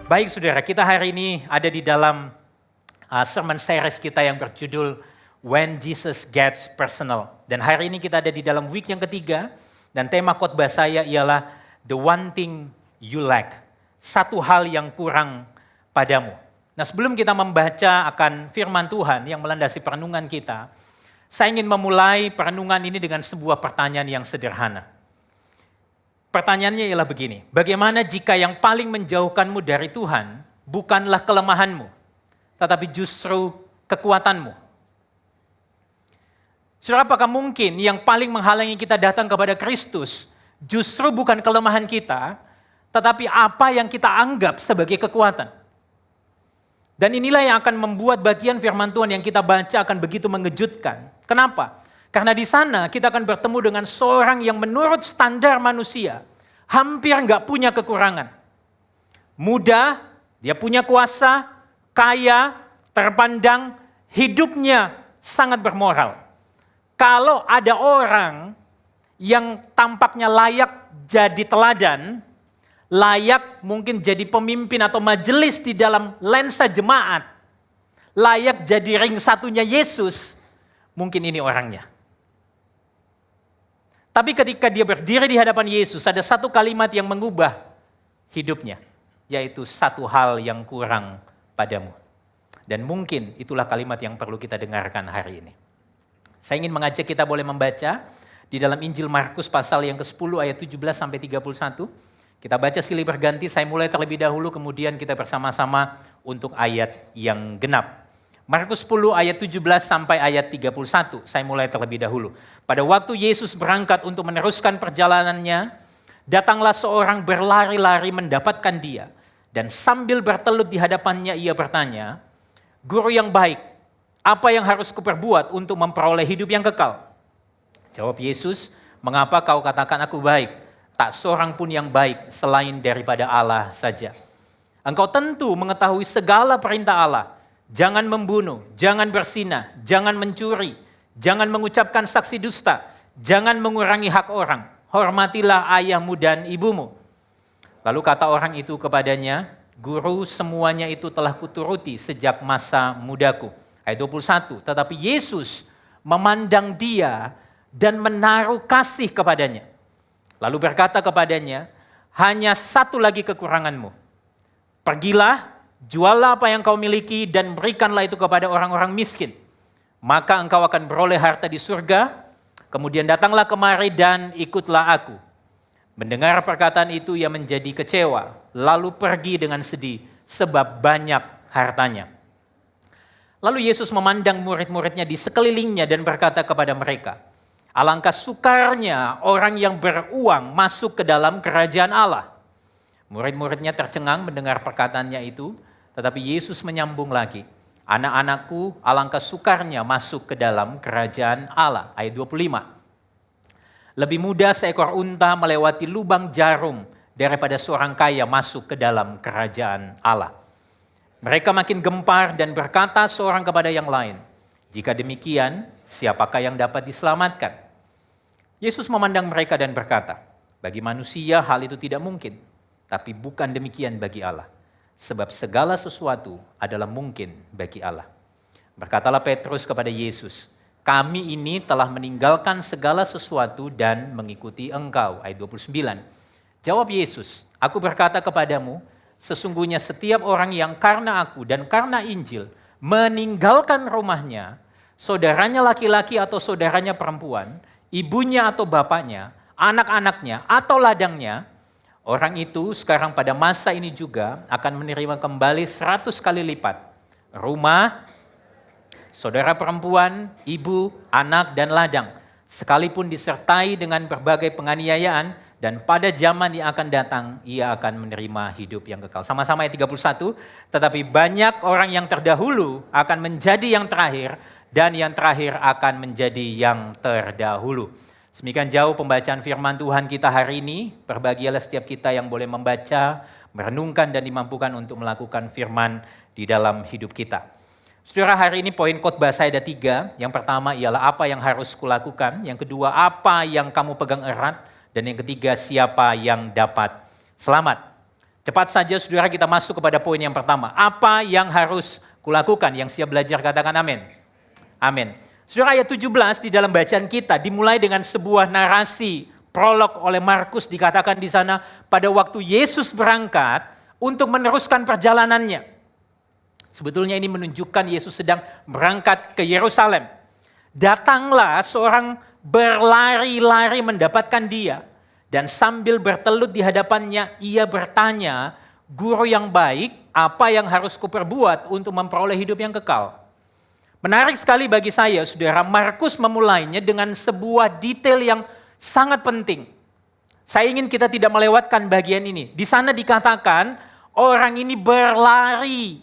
Baik saudara, kita hari ini ada di dalam sermon series kita yang berjudul When Jesus Gets Personal. Dan hari ini kita ada di dalam week yang ketiga dan tema khotbah saya ialah The One Thing You Lack. Satu hal yang kurang padamu. Nah, sebelum kita membaca akan firman Tuhan yang melandasi perenungan kita, saya ingin memulai perenungan ini dengan sebuah pertanyaan yang sederhana. Pertanyaannya ialah begini, bagaimana jika yang paling menjauhkanmu dari Tuhan bukanlah kelemahanmu, tetapi justru kekuatanmu? Saudara, apakah mungkin yang paling menghalangi kita datang kepada Kristus justru bukan kelemahan kita, tetapi apa yang kita anggap sebagai kekuatan? Dan inilah yang akan membuat bagian firman Tuhan yang kita baca akan begitu mengejutkan. Kenapa? Karena di sana kita akan bertemu dengan seorang yang menurut standar manusia hampir nggak punya kekurangan. Muda, dia punya kuasa, kaya, terpandang, hidupnya sangat bermoral. Kalau ada orang yang tampaknya layak jadi teladan, layak mungkin jadi pemimpin atau majelis di dalam lensa jemaat, layak jadi ring satunya Yesus, mungkin ini orangnya. Tapi ketika dia berdiri di hadapan Yesus, ada satu kalimat yang mengubah hidupnya, yaitu satu hal yang kurang padamu. Dan mungkin itulah kalimat yang perlu kita dengarkan hari ini. Saya ingin mengajak kita boleh membaca di dalam Injil Markus pasal yang ke-10 ayat 17 sampai 31. Kita baca silih berganti, saya mulai terlebih dahulu, kemudian kita bersama-sama untuk ayat yang genap. Markus 10 ayat 17 sampai ayat 31, saya mulai terlebih dahulu. Pada waktu Yesus berangkat untuk meneruskan perjalanannya, datanglah seorang berlari-lari mendapatkan dia. Dan sambil bertelut di hadapannya ia bertanya, "Guru yang baik, apa yang harus kuperbuat untuk memperoleh hidup yang kekal?" Jawab Yesus, "Mengapa kau katakan aku baik? Tak seorang pun yang baik selain daripada Allah saja. Engkau tentu mengetahui segala perintah Allah. Jangan membunuh, jangan berzinah, jangan mencuri, jangan mengucapkan saksi dusta, jangan mengurangi hak orang. Hormatilah ayahmu dan ibumu." Lalu kata orang itu kepadanya, "Guru, semuanya itu telah kuturuti sejak masa mudaku." Ayat 21, tetapi Yesus memandang dia dan menaruh kasih kepadanya. Lalu berkata kepadanya, "Hanya satu lagi kekuranganmu. Pergilah, jualah apa yang kau miliki dan berikanlah itu kepada orang-orang miskin. Maka engkau akan beroleh harta di surga. Kemudian datanglah kemari dan ikutlah aku." Mendengar perkataan itu ia menjadi kecewa, lalu pergi dengan sedih sebab banyak hartanya. Lalu Yesus memandang murid-muridnya di sekelilingnya dan berkata kepada mereka, "Alangkah sukarnya orang yang beruang masuk ke dalam kerajaan Allah." Murid-muridnya tercengang mendengar perkataannya itu, tetapi Yesus menyambung lagi, "Anak-anakku, alangkah sukarnya masuk ke dalam kerajaan Allah." Ayat 25. "Lebih mudah seekor unta melewati lubang jarum daripada seorang kaya masuk ke dalam kerajaan Allah." Mereka makin gempar dan berkata seorang kepada yang lain, "Jika demikian, siapakah yang dapat diselamatkan?" Yesus memandang mereka dan berkata, "Bagi manusia hal itu tidak mungkin, tapi bukan demikian bagi Allah. Sebab segala sesuatu adalah mungkin bagi Allah." Berkatalah Petrus kepada Yesus, "Kami ini telah meninggalkan segala sesuatu dan mengikuti Engkau." Ayat 29. Jawab Yesus, "Aku berkata kepadamu, sesungguhnya setiap orang yang karena aku dan karena Injil meninggalkan rumahnya, saudaranya laki-laki atau saudaranya perempuan, ibunya atau bapaknya, anak-anaknya atau ladangnya, orang itu sekarang pada masa ini juga akan menerima kembali 100 kali lipat rumah, saudara perempuan, ibu, anak, dan ladang, sekalipun disertai dengan berbagai penganiayaan, dan pada zaman yang akan datang ia akan menerima hidup yang kekal." Sama-sama ayat 31, "Tetapi banyak orang yang terdahulu akan menjadi yang terakhir, dan yang terakhir akan menjadi yang terdahulu." Semikian jauh pembacaan firman Tuhan kita hari ini. Berbahagialah setiap kita yang boleh membaca, merenungkan dan dimampukan untuk melakukan firman di dalam hidup kita. Saudara, hari ini poin khotbah saya ada 3. Yang pertama ialah apa yang harus kulakukan. Yang kedua, apa yang kamu pegang erat. Dan yang ketiga, siapa yang dapat selamat. Cepat saja saudara kita masuk kepada poin yang pertama. Apa yang harus kulakukan? Yang siap belajar katakan amin. Amin. Saudara, ayat 17 di dalam bacaan kita dimulai dengan sebuah narasi prolog oleh Markus, dikatakan di sana pada waktu Yesus berangkat untuk meneruskan perjalanannya. Sebetulnya ini menunjukkan Yesus sedang berangkat ke Yerusalem. Datanglah seorang berlari-lari mendapatkan dia. Dan sambil bertelut di hadapannya, ia bertanya, "Guru yang baik, apa yang harus kuperbuat untuk memperoleh hidup yang kekal?" Menarik sekali bagi saya, saudara, Markus memulainya dengan sebuah detail yang sangat penting. Saya ingin kita tidak melewatkan bagian ini. Di sana dikatakan, orang ini berlari.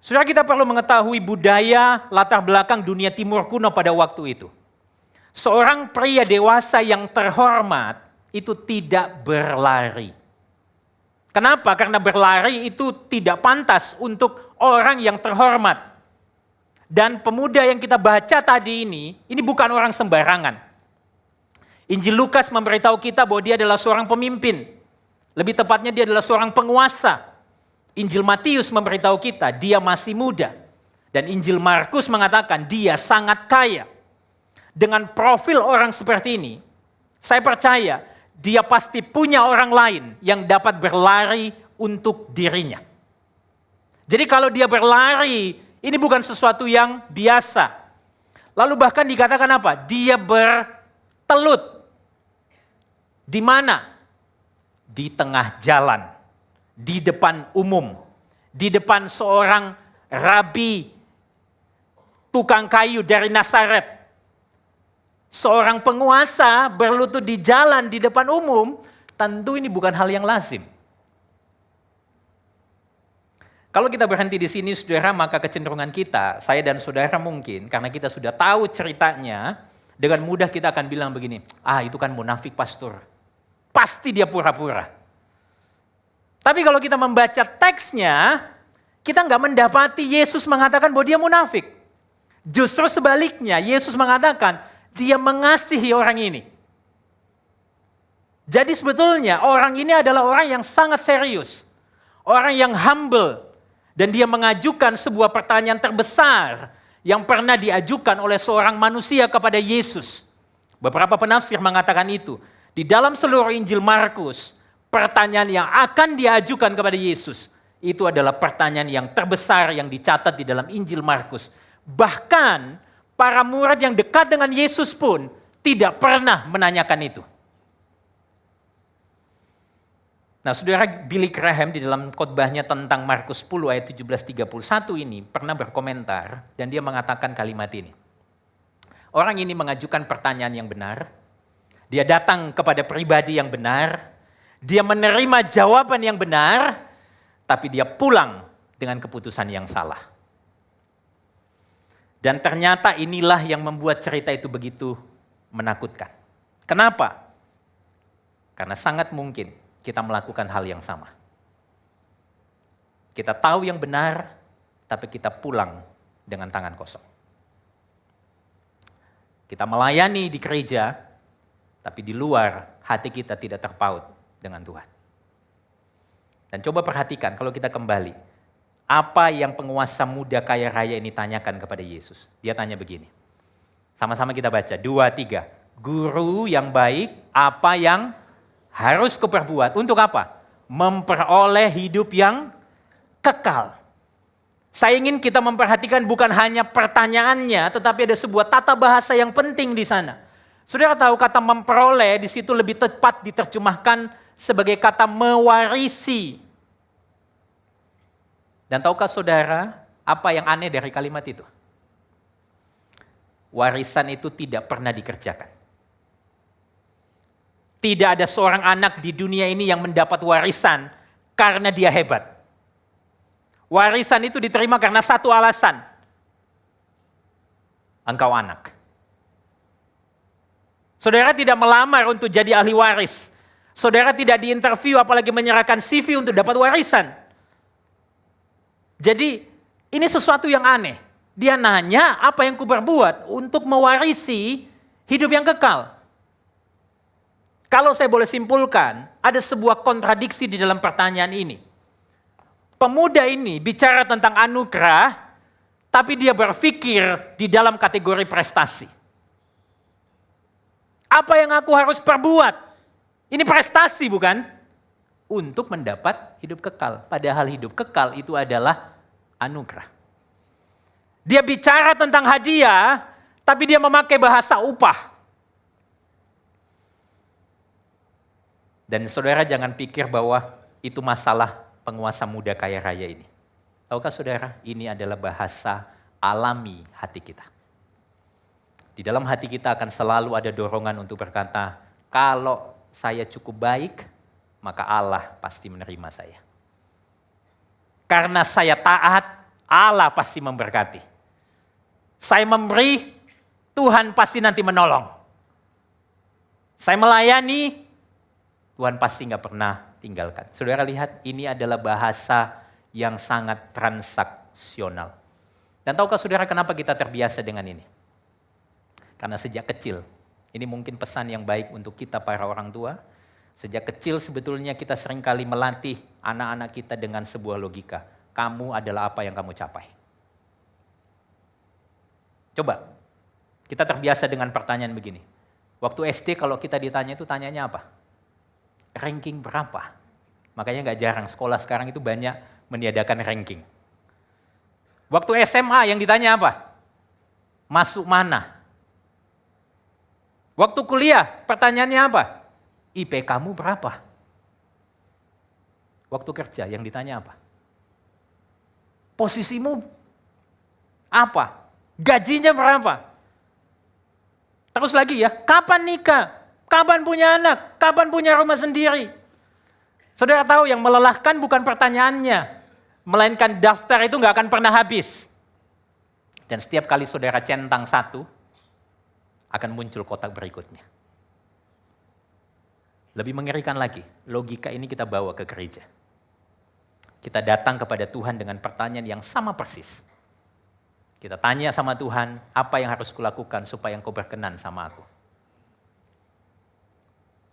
Saudara, kita perlu mengetahui budaya latar belakang dunia timur kuno pada waktu itu. Seorang pria dewasa yang terhormat itu tidak berlari. Kenapa? Karena berlari itu tidak pantas untuk orang yang terhormat. Dan pemuda yang kita baca tadi ini bukan orang sembarangan. Injil Lukas memberitahu kita bahwa dia adalah seorang pemimpin. Lebih tepatnya dia adalah seorang penguasa. Injil Matius memberitahu kita dia masih muda. Dan Injil Markus mengatakan dia sangat kaya. Dengan profil orang seperti ini, saya percaya dia pasti punya orang lain yang dapat berlari untuk dirinya. Jadi kalau dia berlari, ini bukan sesuatu yang biasa. Lalu bahkan dikatakan apa? Dia bertelut. Di mana? Di tengah jalan. Di depan umum. Di depan seorang rabi tukang kayu dari Nazaret. Seorang penguasa berlutut di jalan di depan umum, tentu ini bukan hal yang lazim. Kalau kita berhenti di sini, saudara, maka kecenderungan kita, saya dan saudara mungkin, karena kita sudah tahu ceritanya, dengan mudah kita akan bilang begini, itu kan munafik pastor. Pasti dia pura-pura. Tapi kalau kita membaca teksnya, kita nggak mendapati Yesus mengatakan bahwa dia munafik. Justru sebaliknya, Yesus mengatakan, dia mengasihi orang ini. Jadi sebetulnya orang ini adalah orang yang sangat serius. Orang yang humble. Dan dia mengajukan sebuah pertanyaan terbesar yang pernah diajukan oleh seorang manusia kepada Yesus. Beberapa penafsir mengatakan itu. Di dalam seluruh Injil Markus, pertanyaan yang akan diajukan kepada Yesus, itu adalah pertanyaan yang terbesar yang dicatat di dalam Injil Markus. Bahkan para murid yang dekat dengan Yesus pun tidak pernah menanyakan itu. Nah, saudara, Billy Graham di dalam khotbahnya tentang Markus 10 ayat 17-31 ini pernah berkomentar dan dia mengatakan kalimat ini. Orang ini mengajukan pertanyaan yang benar, dia datang kepada pribadi yang benar, dia menerima jawaban yang benar, tapi dia pulang dengan keputusan yang salah. Dan ternyata inilah yang membuat cerita itu begitu menakutkan. Kenapa? Karena sangat mungkin kita melakukan hal yang sama. Kita tahu yang benar, tapi kita pulang dengan tangan kosong. Kita melayani di gereja, tapi di luar hati kita tidak terpaut dengan Tuhan. Dan coba perhatikan kalau kita kembali. Apa yang penguasa muda kaya raya ini tanyakan kepada Yesus? Dia tanya begini. Sama-sama kita baca. 2, 3. Guru yang baik, apa yang harus kuperbuat? Untuk apa? Memperoleh hidup yang kekal. Saya ingin kita memperhatikan bukan hanya pertanyaannya, tetapi ada sebuah tata bahasa yang penting di sana. Saudara tahu kata memperoleh di situ lebih tepat diterjemahkan sebagai kata mewarisi. Dan tahukah saudara apa yang aneh dari kalimat itu? Warisan itu tidak pernah dikerjakan. Tidak ada seorang anak di dunia ini yang mendapat warisan karena dia hebat. Warisan itu diterima karena satu alasan. Engkau anak. Saudara tidak melamar untuk jadi ahli waris. Saudara tidak diinterview apalagi menyerahkan CV untuk dapat warisan. Jadi ini sesuatu yang aneh. Dia nanya apa yang kuperbuat untuk mewarisi hidup yang kekal. Kalau saya boleh simpulkan, ada sebuah kontradiksi di dalam pertanyaan ini. Pemuda ini bicara tentang anugerah, tapi dia berpikir di dalam kategori prestasi. Apa yang aku harus perbuat? Ini prestasi bukan? Untuk mendapat hidup kekal. Padahal hidup kekal itu adalah anugerah. Dia bicara tentang hadiah, tapi dia memakai bahasa upah. Dan saudara jangan pikir bahwa itu masalah penguasa muda kaya raya ini. Tahukah saudara, ini adalah bahasa alami hati kita. Di dalam hati kita akan selalu ada dorongan untuk berkata, kalau saya cukup baik, maka Allah pasti menerima saya. Karena saya taat, Allah pasti memberkati. Saya memberi, Tuhan pasti nanti menolong. Saya melayani, Tuhan pasti nggak pernah tinggalkan. Saudara lihat, ini adalah bahasa yang sangat transaksional. Dan tahukah saudara kenapa kita terbiasa dengan ini? Karena sejak kecil, ini mungkin pesan yang baik untuk kita para orang tua. Sejak kecil sebetulnya kita seringkali melatih anak-anak kita dengan sebuah logika. Kamu adalah apa yang kamu capai. Coba, kita terbiasa dengan pertanyaan begini. Waktu SD kalau kita ditanya itu tanyanya apa? Ranking berapa? Makanya gak jarang sekolah sekarang itu banyak meniadakan ranking. Waktu SMA yang ditanya apa? Masuk mana? Waktu kuliah pertanyaannya apa? IP kamu berapa? Waktu kerja yang ditanya apa? Posisimu apa? Gajinya berapa? Terus lagi ya, kapan nikah? Kapan punya anak? Kapan punya rumah sendiri? Saudara tahu yang melelahkan bukan pertanyaannya, melainkan daftar itu gak akan pernah habis. Dan setiap kali saudara centang satu, akan muncul kotak berikutnya. Lebih mengerikan lagi, logika ini kita bawa ke gereja. Kita datang kepada Tuhan dengan pertanyaan yang sama persis. Kita tanya sama Tuhan, apa yang harus kulakukan supaya Engkau berkenan sama aku?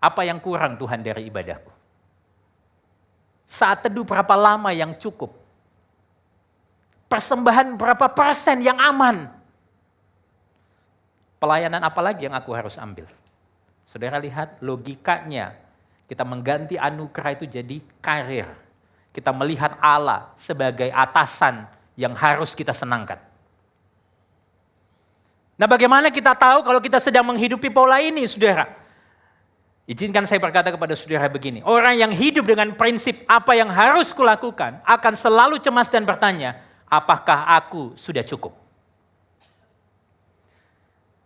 Apa yang kurang Tuhan dari ibadahku? Saat teduh berapa lama yang cukup? Persembahan berapa persen yang aman? Pelayanan apa lagi yang aku harus ambil? Saudara lihat logikanya, kita mengganti anugerah itu jadi karir. Kita melihat Allah sebagai atasan yang harus kita senangkan. Nah, bagaimana kita tahu kalau kita sedang menghidupi pola ini, saudara? Izinkan saya berkata kepada saudara begini, orang yang hidup dengan prinsip apa yang harus kulakukan akan selalu cemas dan bertanya, apakah aku sudah cukup?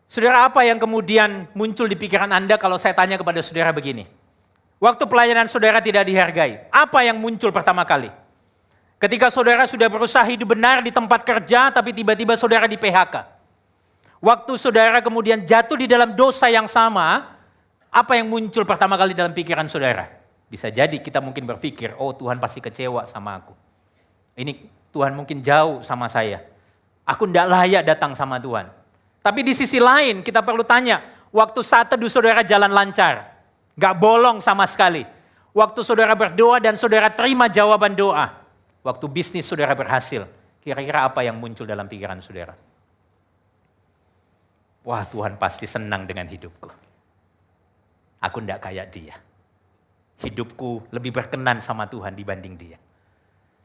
Saudara, apa yang kemudian muncul di pikiran Anda kalau saya tanya kepada saudara begini? Waktu pelayanan saudara tidak dihargai, apa yang muncul pertama kali? Ketika saudara sudah berusaha hidup benar di tempat kerja, tapi tiba-tiba saudara di PHK. Waktu saudara kemudian jatuh di dalam dosa yang sama, apa yang muncul pertama kali dalam pikiran saudara? Bisa jadi kita mungkin berpikir, oh Tuhan pasti kecewa sama aku. Ini Tuhan mungkin jauh sama saya. Aku tidak layak datang sama Tuhan. Tapi di sisi lain kita perlu tanya, waktu saat teduh saudara jalan lancar, gak bolong sama sekali. Waktu saudara berdoa dan saudara terima jawaban doa. Waktu bisnis saudara berhasil, kira-kira apa yang muncul dalam pikiran saudara? Wah, Tuhan pasti senang dengan hidupku. Aku tidak kayak dia. Hidupku lebih berkenan sama Tuhan dibanding dia.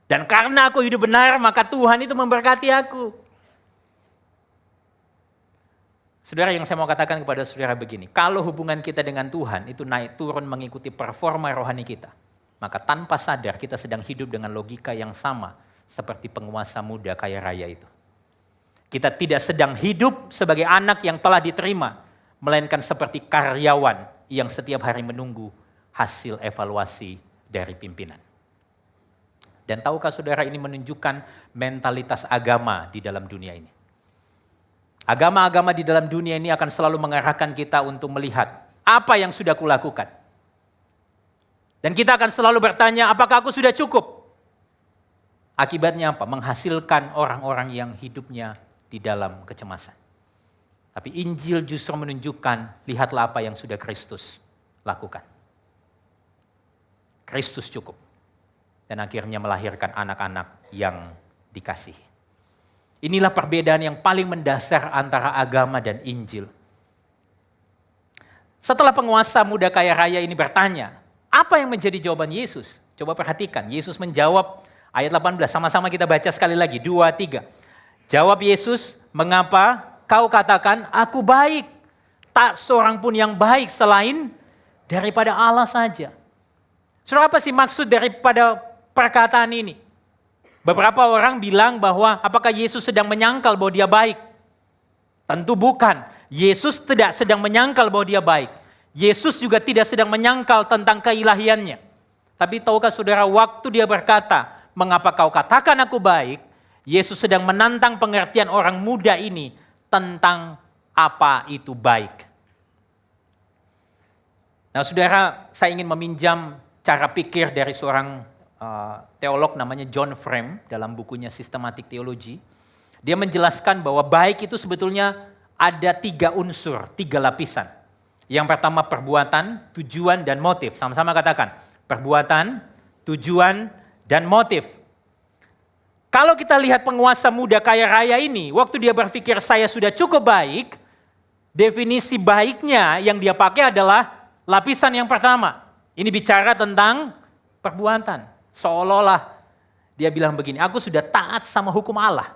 Dan karena aku hidup benar, maka Tuhan itu memberkati aku. Saudara, yang saya mau katakan kepada saudara begini, kalau hubungan kita dengan Tuhan itu naik turun mengikuti performa rohani kita, maka tanpa sadar kita sedang hidup dengan logika yang sama seperti penguasa muda kaya raya itu. Kita tidak sedang hidup sebagai anak yang telah diterima, melainkan seperti karyawan yang setiap hari menunggu hasil evaluasi dari pimpinan. Dan tahukah saudara, ini menunjukkan mentalitas agama di dalam dunia ini. Agama-agama di dalam dunia ini akan selalu mengarahkan kita untuk melihat apa yang sudah kulakukan. Dan kita akan selalu bertanya, apakah aku sudah cukup? Akibatnya apa? Menghasilkan orang-orang yang hidupnya di dalam kecemasan. Tapi Injil justru menunjukkan, lihatlah apa yang sudah Kristus lakukan. Kristus cukup. Dan akhirnya melahirkan anak-anak yang dikasihi. Inilah perbedaan yang paling mendasar antara agama dan Injil. Setelah penguasa muda kaya raya ini bertanya, apa yang menjadi jawaban Yesus? Coba perhatikan, Yesus menjawab ayat 18, sama-sama kita baca sekali lagi, 2, 3. Jawab Yesus, mengapa kau katakan aku baik? Tak seorang pun yang baik selain daripada Allah saja. Saudara, apa sih maksud daripada perkataan ini? Beberapa orang bilang bahwa apakah Yesus sedang menyangkal bahwa dia baik? Tentu bukan. Yesus tidak sedang menyangkal bahwa dia baik. Yesus juga tidak sedang menyangkal tentang keilahiannya. Tapi tahukah saudara, waktu dia berkata, mengapa kau katakan aku baik? Yesus sedang menantang pengertian orang muda ini tentang apa itu baik. Nah saudara, saya ingin meminjam cara pikir dari seorang teolog namanya John Frame dalam bukunya Systematic Theology. Dia menjelaskan bahwa baik itu sebetulnya ada 3 unsur, 3 lapisan. Yang pertama perbuatan, tujuan, dan motif. Sama-sama katakan, perbuatan, tujuan, dan motif. Kalau kita lihat penguasa muda kaya raya ini, waktu dia berpikir saya sudah cukup baik, definisi baiknya yang dia pakai adalah lapisan yang pertama. Ini bicara tentang perbuatan. Seolah-olah dia bilang begini, aku sudah taat sama hukum Allah.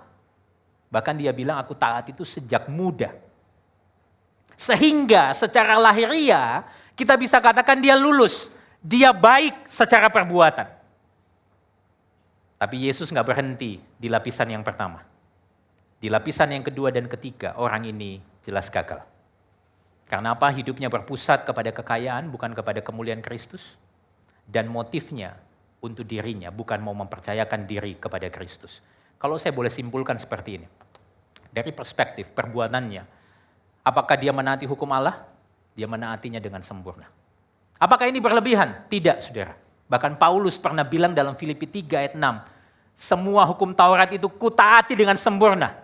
Bahkan dia bilang aku taat itu sejak muda. Sehingga secara lahiriah kita bisa katakan dia lulus. Dia baik secara perbuatan. Tapi Yesus gak berhenti di lapisan yang pertama. Di lapisan yang kedua dan ketiga orang ini jelas gagal. Karena apa? Hidupnya berpusat kepada kekayaan bukan kepada kemuliaan Kristus. Dan motifnya untuk dirinya, bukan mau mempercayakan diri kepada Kristus. Kalau saya boleh simpulkan seperti ini. Dari perspektif perbuatannya, apakah dia menaati hukum Allah? Dia menaatinya dengan sempurna. Apakah ini berlebihan? Tidak, saudara. Bahkan Paulus pernah bilang dalam Filipi 3 ayat 6, semua hukum Taurat itu kutaati dengan sempurna.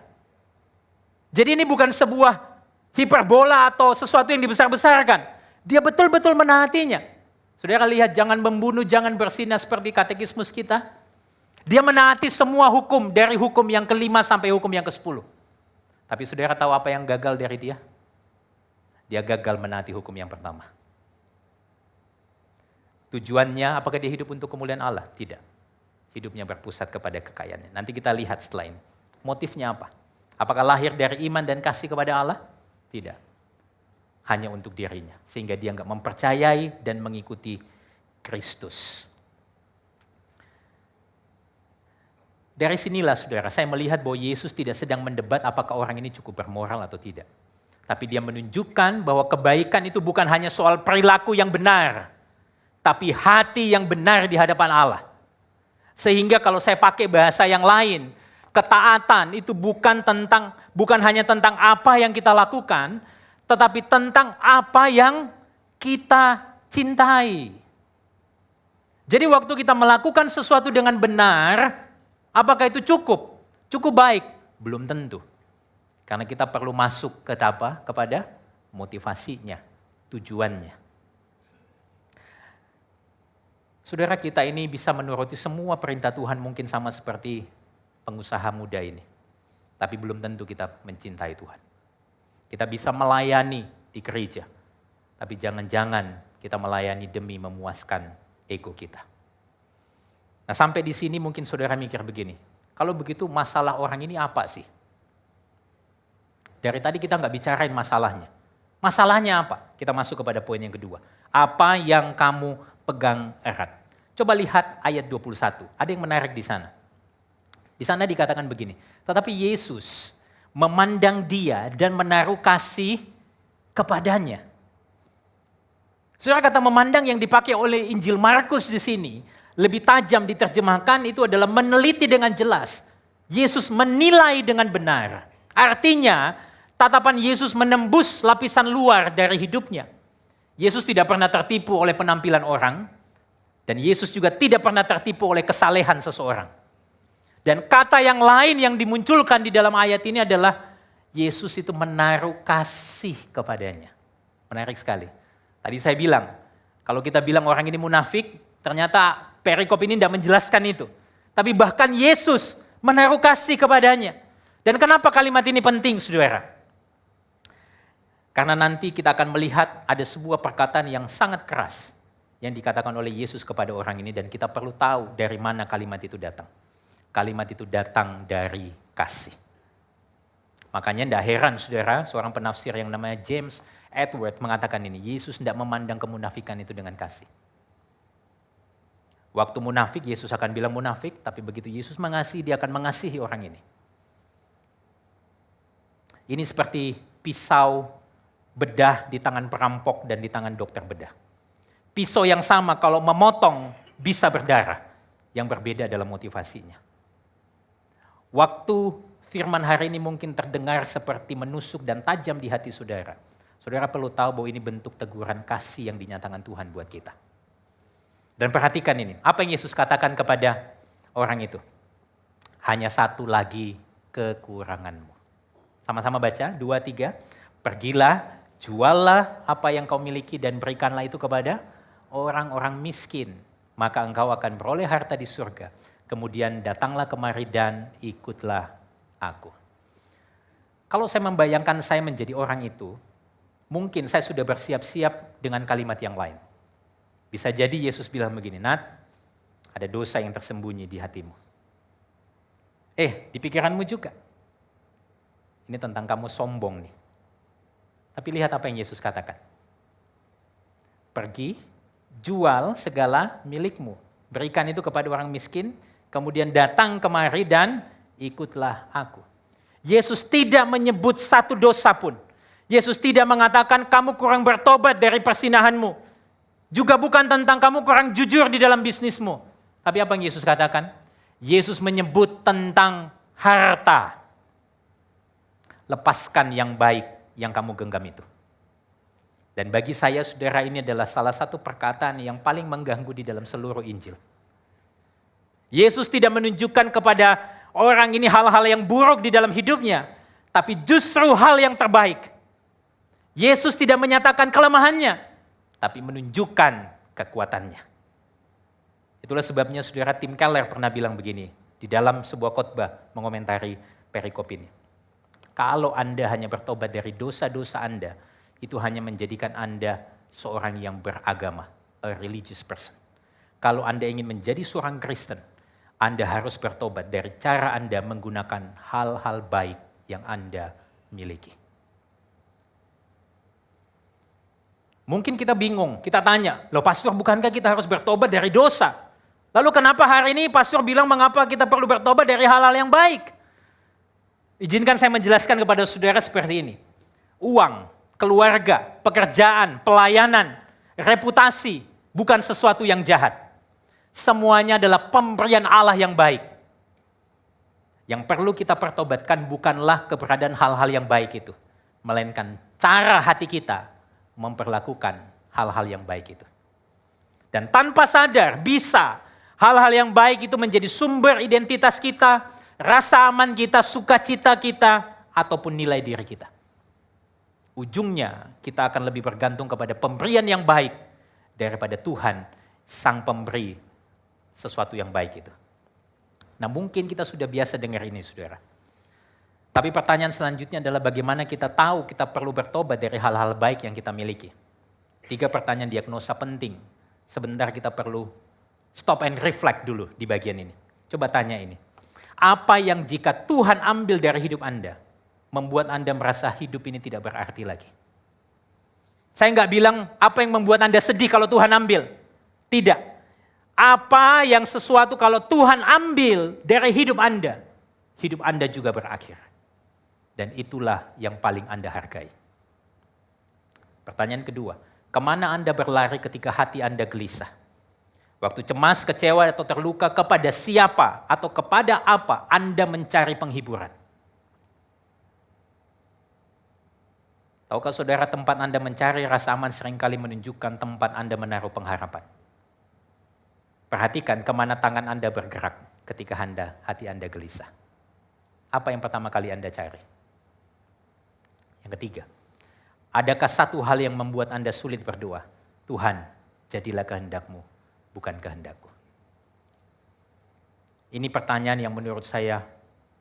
Jadi ini bukan sebuah hiperbola atau sesuatu yang dibesar-besarkan. Dia betul-betul menaatinya. Saudara lihat, jangan membunuh, jangan berzina seperti katekismus kita. Dia menaati semua hukum, dari hukum yang ke-5 sampai hukum yang ke-10. Tapi saudara tahu apa yang gagal dari dia? Dia gagal menaati hukum yang pertama. Tujuannya, apakah dia hidup untuk kemuliaan Allah? Tidak. Hidupnya berpusat kepada kekayaannya. Nanti kita lihat setelah ini. Motifnya apa? Apakah lahir dari iman dan kasih kepada Allah? Tidak. Hanya untuk dirinya. Sehingga dia enggak mempercayai dan mengikuti Kristus. Dari sinilah saudara, saya melihat bahwa Yesus tidak sedang mendebat apakah orang ini cukup bermoral atau tidak. Tapi dia menunjukkan bahwa kebaikan itu bukan hanya soal perilaku yang benar. Tapi hati yang benar di hadapan Allah. Sehingga kalau saya pakai bahasa yang lain, ketaatan itu bukan hanya tentang apa yang kita lakukan, tetapi tentang apa yang kita cintai. Jadi waktu kita melakukan sesuatu dengan benar, apakah itu cukup? Cukup baik? Belum tentu. Karena kita perlu masuk ke apa? Kepada motivasinya, tujuannya. Saudara, kita ini bisa menuruti semua perintah Tuhan mungkin sama seperti pengusaha muda ini. Tapi belum tentu kita mencintai Tuhan. Kita bisa melayani di gereja, tapi jangan-jangan kita melayani demi memuaskan ego kita. Nah sampai di sini mungkin saudara mikir begini, kalau begitu masalah orang ini apa sih? Dari tadi kita nggak bicarain masalahnya. Masalahnya apa? Kita masuk kepada poin yang kedua. Apa yang kamu pegang erat? Coba lihat ayat 21, ada yang menarik di sana. Di sana dikatakan begini, tetapi Yesus memandang dia dan menaruh kasih kepadanya. Saudara, kata memandang yang dipakai oleh Injil Markus di sini lebih tajam diterjemahkan itu adalah meneliti dengan jelas. Yesus menilai dengan benar. Artinya tatapan Yesus menembus lapisan luar dari hidupnya. Yesus tidak pernah tertipu oleh penampilan orang dan Yesus juga tidak pernah tertipu oleh kesalehan seseorang. Dan kata yang lain yang dimunculkan di dalam ayat ini adalah Yesus itu menaruh kasih kepadanya. Menarik sekali. Tadi saya bilang, Kalau kita bilang orang ini munafik, ternyata perikop ini tidak menjelaskan itu. Tapi bahkan Yesus menaruh kasih kepadanya. Dan kenapa kalimat ini penting, saudara? Karena nanti kita akan melihat ada sebuah perkataan yang sangat keras yang dikatakan oleh Yesus kepada orang ini, dan kita perlu tahu dari mana kalimat itu datang. Kalimat itu datang dari kasih. Makanya tidak heran, saudara, seorang penafsir yang namanya James Edward mengatakan ini, Yesus tidak memandang kemunafikan itu dengan kasih. Waktu munafik, Yesus akan bilang munafik, tapi begitu Yesus mengasihi, dia akan mengasihi orang ini. Ini seperti pisau bedah di tangan perampok dan di tangan dokter bedah. Pisau yang sama kalau memotong bisa berdarah, yang berbeda adalah motivasinya. Waktu firman hari ini mungkin terdengar seperti menusuk dan tajam di hati saudara. Saudara perlu tahu bahwa ini bentuk teguran kasih yang dinyatakan Tuhan buat kita. Dan perhatikan ini, apa yang Yesus katakan kepada orang itu? Hanya satu lagi kekuranganmu. Sama-sama baca, 2, 3. Pergilah, juallah apa yang kau miliki dan berikanlah itu kepada orang-orang miskin. Maka engkau akan beroleh harta di surga. Kemudian datanglah kemari dan ikutlah aku. Kalau saya membayangkan saya menjadi orang itu, mungkin saya sudah bersiap-siap dengan kalimat yang lain. Bisa jadi Yesus bilang begini, Nat, ada dosa yang tersembunyi di hatimu. Di pikiranmu juga. Ini tentang kamu sombong nih. Tapi lihat apa yang Yesus katakan. Pergi, jual segala milikmu. Berikan itu kepada orang miskin, kemudian datang kemari dan ikutlah aku. Yesus tidak menyebut satu dosa pun. Yesus tidak mengatakan kamu kurang bertobat dari persinahanmu. Juga bukan tentang kamu kurang jujur di dalam bisnismu. Tapi apa yang Yesus katakan? Yesus menyebut tentang harta. Lepaskan yang baik yang kamu genggam itu. Dan bagi saya, saudara, ini adalah salah satu perkataan yang paling mengganggu di dalam seluruh Injil. Yesus tidak menunjukkan kepada orang ini hal-hal yang buruk di dalam hidupnya, tapi justru hal yang terbaik. Yesus tidak menyatakan kelemahannya, tapi menunjukkan kekuatannya. Itulah sebabnya saudara Tim Keller pernah bilang begini, di dalam sebuah khotbah mengomentari perikop ini. Kalau Anda hanya bertobat dari dosa-dosa Anda, itu hanya menjadikan Anda seorang yang beragama, a religious person. Kalau Anda ingin menjadi seorang Kristen, Anda harus bertobat dari cara Anda menggunakan hal-hal baik yang Anda miliki. Mungkin kita bingung, kita tanya, loh pastor, bukankah kita harus bertobat dari dosa? Lalu kenapa hari ini pastor bilang mengapa kita perlu bertobat dari hal-hal yang baik? Izinkan saya menjelaskan kepada saudara seperti ini. Uang, keluarga, pekerjaan, pelayanan, reputasi bukan sesuatu yang jahat. Semuanya adalah pemberian Allah yang baik. Yang perlu kita pertobatkan bukanlah keberadaan hal-hal yang baik itu, melainkan cara hati kita memperlakukan hal-hal yang baik itu. Dan tanpa sadar bisa hal-hal yang baik itu menjadi sumber identitas kita, rasa aman kita, sukacita kita, ataupun nilai diri kita. Ujungnya kita akan lebih bergantung kepada pemberian yang baik daripada Tuhan, sang pemberi sesuatu yang baik itu. Nah mungkin kita sudah biasa dengar ini saudara. Tapi pertanyaan selanjutnya adalah bagaimana kita tahu kita perlu bertobat dari hal-hal baik yang kita miliki. 3 pertanyaan diagnosa penting. Sebentar kita perlu stop and reflect dulu di bagian ini. Coba tanya ini. Apa yang jika Tuhan ambil dari hidup Anda, membuat Anda merasa hidup ini tidak berarti lagi? Saya nggak bilang apa yang membuat Anda sedih kalau Tuhan ambil. Tidak. Apa yang sesuatu kalau Tuhan ambil dari hidup Anda juga berakhir. Dan itulah yang paling Anda hargai. Pertanyaan kedua, kemana Anda berlari ketika hati Anda gelisah? Waktu cemas, kecewa, atau terluka, kepada siapa atau kepada apa Anda mencari penghiburan? Tahukah saudara tempat Anda mencari rasa aman seringkali menunjukkan tempat Anda menaruh pengharapan? Perhatikan kemana tangan Anda bergerak ketika hati Anda gelisah. Apa yang pertama kali Anda cari? Yang ketiga, adakah satu hal yang membuat Anda sulit berdoa? Tuhan, jadilah kehendak-Mu, bukan kehendak-Ku. Ini pertanyaan yang menurut saya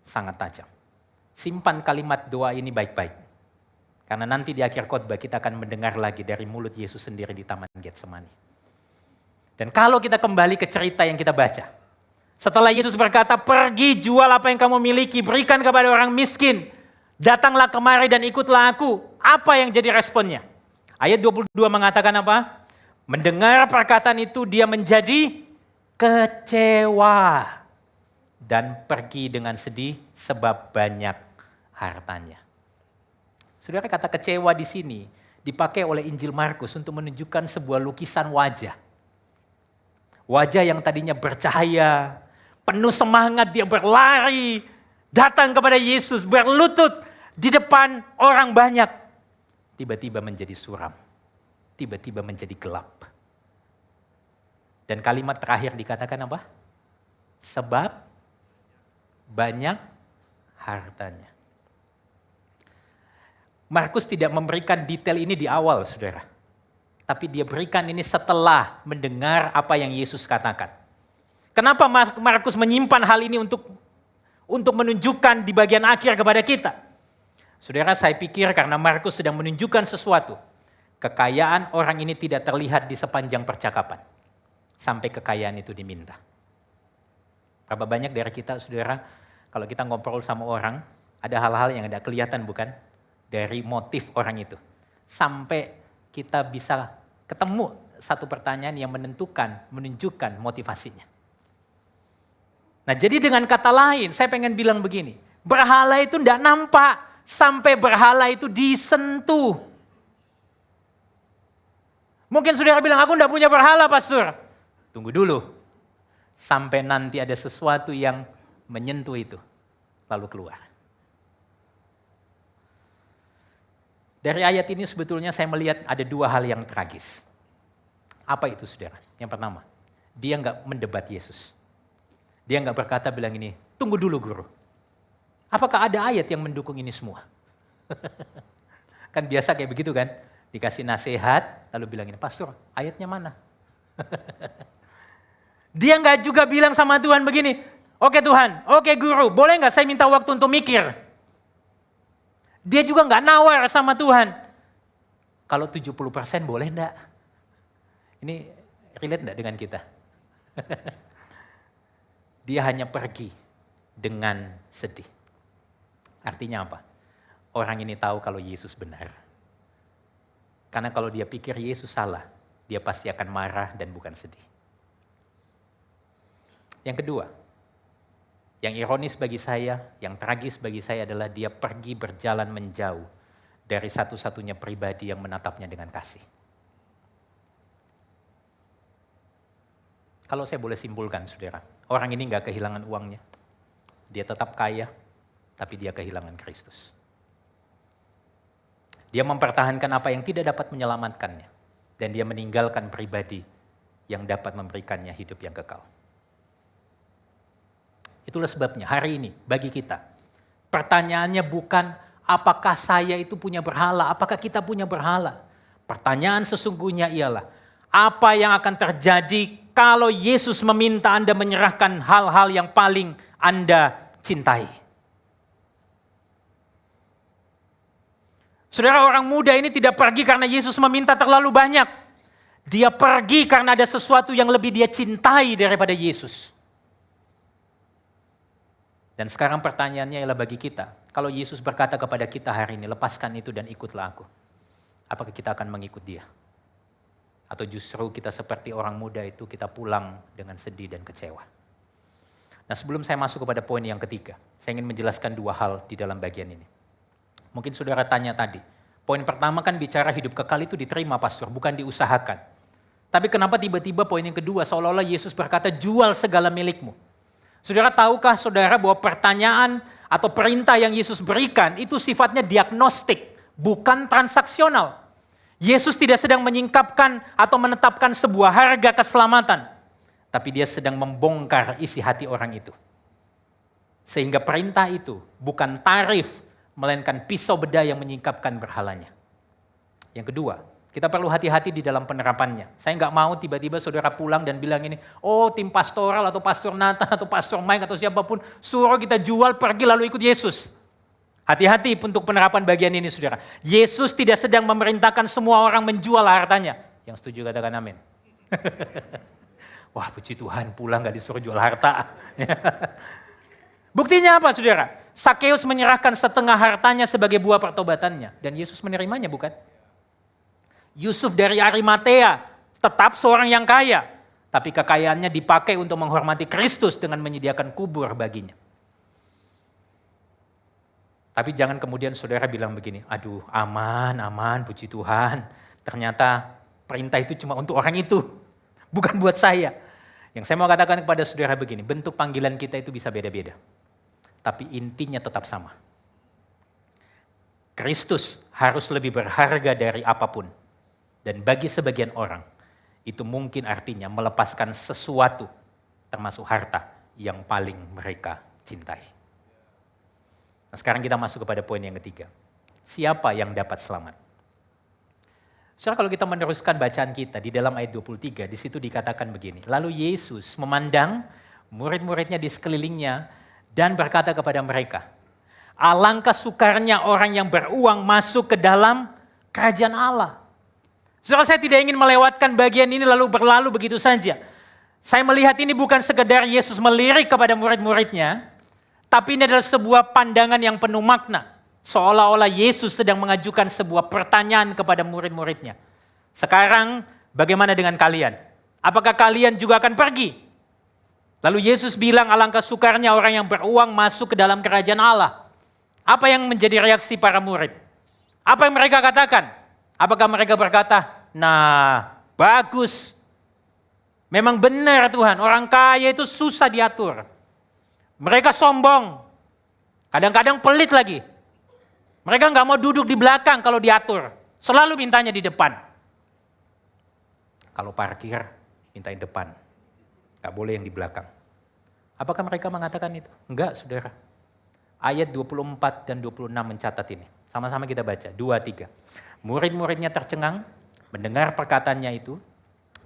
sangat tajam. Simpan kalimat doa ini baik-baik. Karena nanti di akhir khotbah kita akan mendengar lagi dari mulut Yesus sendiri di Taman Getsemani. Dan kalau kita kembali ke cerita yang kita baca. Setelah Yesus berkata, pergi jual apa yang kamu miliki, berikan kepada orang miskin. Datanglah kemari dan ikutlah aku. Apa yang jadi responnya? Ayat 22 mengatakan apa? Mendengar perkataan itu dia menjadi kecewa. Dan pergi dengan sedih sebab banyak hartanya. Saudara, kata kecewa di sini dipakai oleh Injil Markus untuk menunjukkan sebuah lukisan wajah. Wajah yang tadinya bercahaya, penuh semangat, dia berlari, datang kepada Yesus, berlutut di depan orang banyak. Tiba-tiba menjadi suram, tiba-tiba menjadi gelap. Dan kalimat terakhir dikatakan apa? Sebab banyak hartanya. Markus tidak memberikan detail ini di awal, saudara. Tapi dia berikan ini setelah mendengar apa yang Yesus katakan. Kenapa Markus menyimpan hal ini untuk menunjukkan di bagian akhir kepada kita? Saudara, saya pikir karena Markus sedang menunjukkan sesuatu. Kekayaan orang ini tidak terlihat di sepanjang percakapan. Sampai kekayaan itu diminta. Berapa banyak dari kita, saudara, kalau kita ngobrol sama orang, ada hal-hal yang tidak kelihatan bukan? Dari motif orang itu. Sampai kita bisa ketemu satu pertanyaan yang menunjukkan motivasinya. Nah, jadi dengan kata lain, saya pengen bilang begini. Berhala itu tidak nampak sampai berhala itu disentuh. Mungkin saudara bilang, aku tidak punya berhala, pastor. Tunggu dulu. Sampai nanti ada sesuatu yang menyentuh itu, lalu keluar. Dari ayat ini sebetulnya saya melihat ada dua hal yang tragis. Apa itu, saudara? Yang pertama, dia nggak mendebat Yesus. Dia nggak berkata bilang ini, tunggu dulu guru. Apakah ada ayat yang mendukung ini semua? Kan biasa kayak begitu kan? Dikasih nasihat, lalu bilang ini, pastor ayatnya mana? Dia nggak juga bilang sama Tuhan begini, oke Tuhan, oke guru, boleh nggak saya minta waktu untuk mikir? Dia juga nggak nawar sama Tuhan. Kalau 70% boleh enggak? Ini relate enggak dengan kita? Dia hanya pergi dengan sedih. Artinya apa? Orang ini tahu kalau Yesus benar. Karena kalau dia pikir Yesus salah, dia pasti akan marah dan bukan sedih. Yang kedua, yang ironis bagi saya, yang tragis bagi saya adalah dia pergi berjalan menjauh dari satu-satunya pribadi yang menatapnya dengan kasih. Kalau saya boleh simpulkan, saudara, orang ini nggak kehilangan uangnya. Dia tetap kaya, tapi dia kehilangan Kristus. Dia mempertahankan apa yang tidak dapat menyelamatkannya. Dan dia meninggalkan pribadi yang dapat memberikannya hidup yang kekal. Itulah sebabnya hari ini bagi kita, pertanyaannya bukan apakah saya itu punya berhala, apakah kita punya berhala. Pertanyaan sesungguhnya ialah, apa yang akan terjadi kalau Yesus meminta Anda menyerahkan hal-hal yang paling Anda cintai. Saudara, orang muda ini tidak pergi karena Yesus meminta terlalu banyak. Dia pergi karena ada sesuatu yang lebih dia cintai daripada Yesus. Dan sekarang pertanyaannya ialah bagi kita, kalau Yesus berkata kepada kita hari ini, lepaskan itu dan ikutlah aku. Apakah kita akan mengikut dia? Atau justru kita seperti orang muda itu, kita pulang dengan sedih dan kecewa. Nah, sebelum saya masuk kepada poin yang ketiga, saya ingin menjelaskan dua hal di dalam bagian ini. Mungkin saudara tanya tadi, poin pertama kan bicara hidup kekal itu diterima pastor, bukan diusahakan. Tapi kenapa tiba-tiba poin yang kedua, seolah-olah Yesus berkata, jual segala milikmu. Saudara, tahukah saudara bahwa pertanyaan atau perintah yang Yesus berikan itu sifatnya diagnostik, bukan transaksional. Yesus tidak sedang menyingkapkan atau menetapkan sebuah harga keselamatan, tapi dia sedang membongkar isi hati orang itu. Sehingga perintah itu bukan tarif, melainkan pisau bedah yang menyingkapkan berhalanya. Yang kedua, Kita perlu hati-hati di dalam penerapannya. Saya nggak mau tiba-tiba saudara pulang dan bilang ini, oh tim pastoral atau pastor Nathan atau pastor Mike atau siapapun suruh kita jual pergi lalu ikut Yesus. Hati-hati untuk penerapan bagian ini saudara. Yesus tidak sedang memerintahkan semua orang menjual hartanya. Yang setuju katakan amin. Wah puji Tuhan pulang gak disuruh jual harta. Buktinya apa saudara? Sakeus menyerahkan setengah hartanya sebagai buah pertobatannya. Dan Yesus menerimanya bukan? Yusuf dari Arimatea tetap seorang yang kaya. Tapi kekayaannya dipakai untuk menghormati Kristus dengan menyediakan kubur baginya. Tapi jangan kemudian saudara bilang begini, aduh aman, puji Tuhan. Ternyata perintah itu cuma untuk orang itu, bukan buat saya. Yang saya mau katakan kepada saudara begini, bentuk panggilan kita itu bisa beda-beda. Tapi intinya tetap sama. Kristus harus lebih berharga dari apapun. Dan bagi sebagian orang, itu mungkin artinya melepaskan sesuatu, termasuk harta yang paling mereka cintai. Nah sekarang kita masuk kepada poin yang ketiga. Siapa yang dapat selamat? Saudara kalau kita meneruskan bacaan kita di dalam ayat 23, di situ dikatakan begini. Lalu Yesus memandang murid-muridnya di sekelilingnya dan berkata kepada mereka, alangkah sukarnya orang yang beruang masuk ke dalam kerajaan Allah. Saudara saya tidak ingin melewatkan bagian ini lalu berlalu begitu saja. Saya melihat ini bukan sekedar Yesus melirik kepada murid-muridnya, tapi ini adalah sebuah pandangan yang penuh makna. Seolah-olah Yesus sedang mengajukan sebuah pertanyaan kepada murid-muridnya. Sekarang bagaimana dengan kalian? Apakah kalian juga akan pergi? Lalu Yesus bilang alangkah sukarnya orang yang beruang masuk ke dalam kerajaan Allah. Apa yang menjadi reaksi para murid? Apa yang mereka katakan? Apakah mereka berkata, nah bagus. Memang benar Tuhan, orang kaya itu susah diatur. Mereka sombong. Kadang-kadang pelit lagi. Mereka nggak mau duduk di belakang kalau diatur. Selalu mintanya di depan. Kalau parkir, minta di depan. Nggak boleh yang di belakang. Apakah mereka mengatakan itu? Enggak, saudara. Ayat 24 dan 26 mencatat ini. Sama-sama kita baca, 2-3. Murid-muridnya tercengang mendengar perkataannya itu.